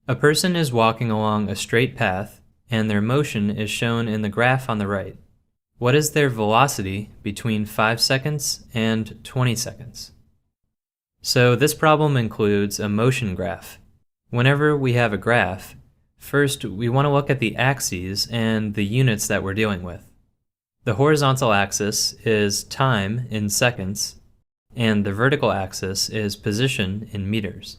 A person is walking along a straight path, and their motion is shown in the graph on the right. What is their velocity between 5 seconds and 20 seconds? So this problem includes a motion graph. Whenever we have a graph, first we want to look at the axes and the units that we're dealing with. The horizontal axis is time in seconds, and the vertical axis is position in meters.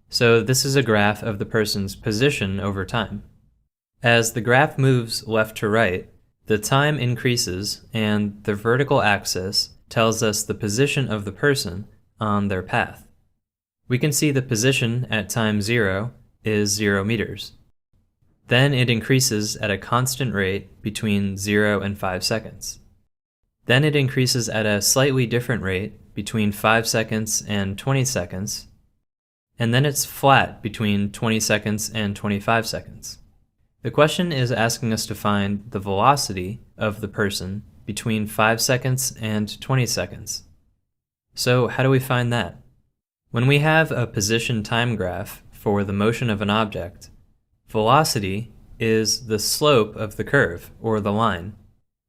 So this is a graph of the person's position over time. As the graph moves left to right, the time increases and the vertical axis tells us the position of the person on their path. We can see the position at time 0 is 0 meters. Then it increases at a constant rate between 0 and 5 seconds. Then it increases at a slightly different rate between 5 seconds and 20 seconds. And then it's flat between 20 seconds and 25 seconds. The question is asking us to find the velocity of the person between 5 seconds and 20 seconds. So how do we find that? When we have a position time graph for the motion of an object, velocity is the slope of the curve, or the line.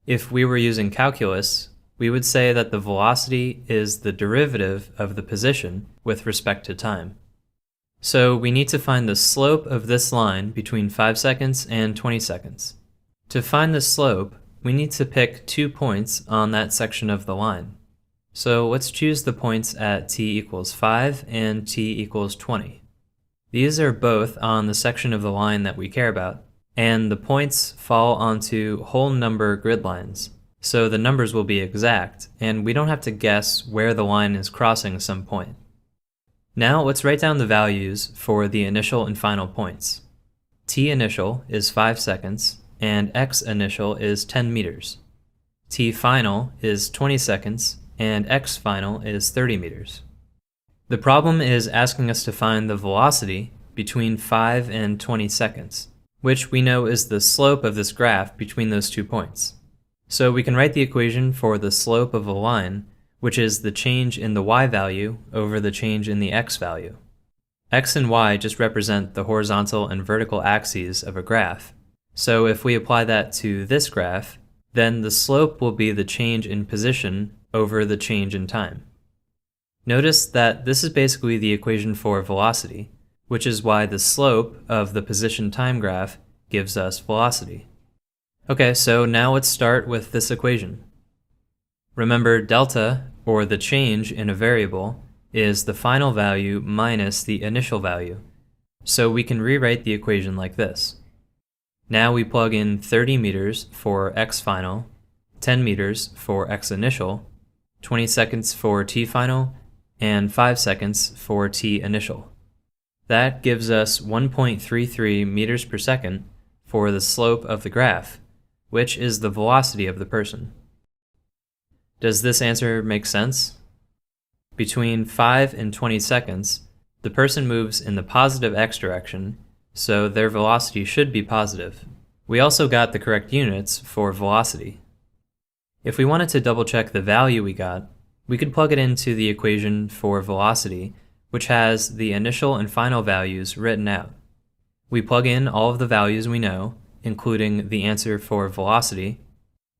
If we were using calculus, we would say that the velocity is the derivative of the position with respect to time. So we need to find the slope of this line between 5 seconds and 20 seconds. To find the slope, we need to pick 2 points on that section of the line. So let's choose the points at t equals 5 and t equals 20. These are both on the section of the line that we care about, and the points fall onto whole number grid lines. So the numbers will be exact, and we don't have to guess where the line is crossing some point. Now let's write down the values for the initial and final points. T initial is 5 seconds, and x initial is 10 meters. T final is 20 seconds, and x final is 30 meters. The problem is asking us to find the velocity between 5 and 20 seconds, which we know is the slope of this graph between those 2 points. So we can write the equation for the slope of a line, which is the change in the y value over the change in the x value. X and y just represent the horizontal and vertical axes of a graph. So if we apply that to this graph, then the slope will be the change in position over the change in time. Notice that this is basically the equation for velocity, which is why the slope of the position time graph gives us velocity. Okay, so now let's start with this equation. Remember, delta, or the change in a variable, is the final value minus the initial value. So we can rewrite the equation like this. Now we plug in 30 meters for x final, 10 meters for x initial, 20 seconds for t final, and 5 seconds for t initial. That gives us 1.33 meters per second for the slope of the graph, which is the velocity of the person. Does this answer make sense? Between 5 and 20 seconds, the person moves in the positive x direction, so their velocity should be positive. We also got the correct units for velocity. If we wanted to double check the value we got, we could plug it into the equation for velocity, which has the initial and final values written out. We plug in all of the values we know, including the answer for velocity,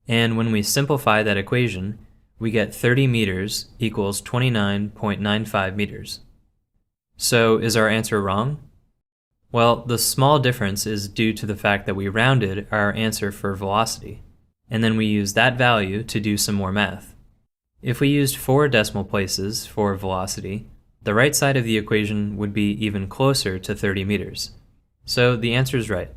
and when we simplify that equation, we get 30 meters equals 29.95 meters. So is our answer wrong? Well, the small difference is due to the fact that we rounded our answer for velocity, and then we used that value to do some more math. If we used 4 decimal places for velocity, the right side of the equation would be even closer to 30 meters. So the answer is right.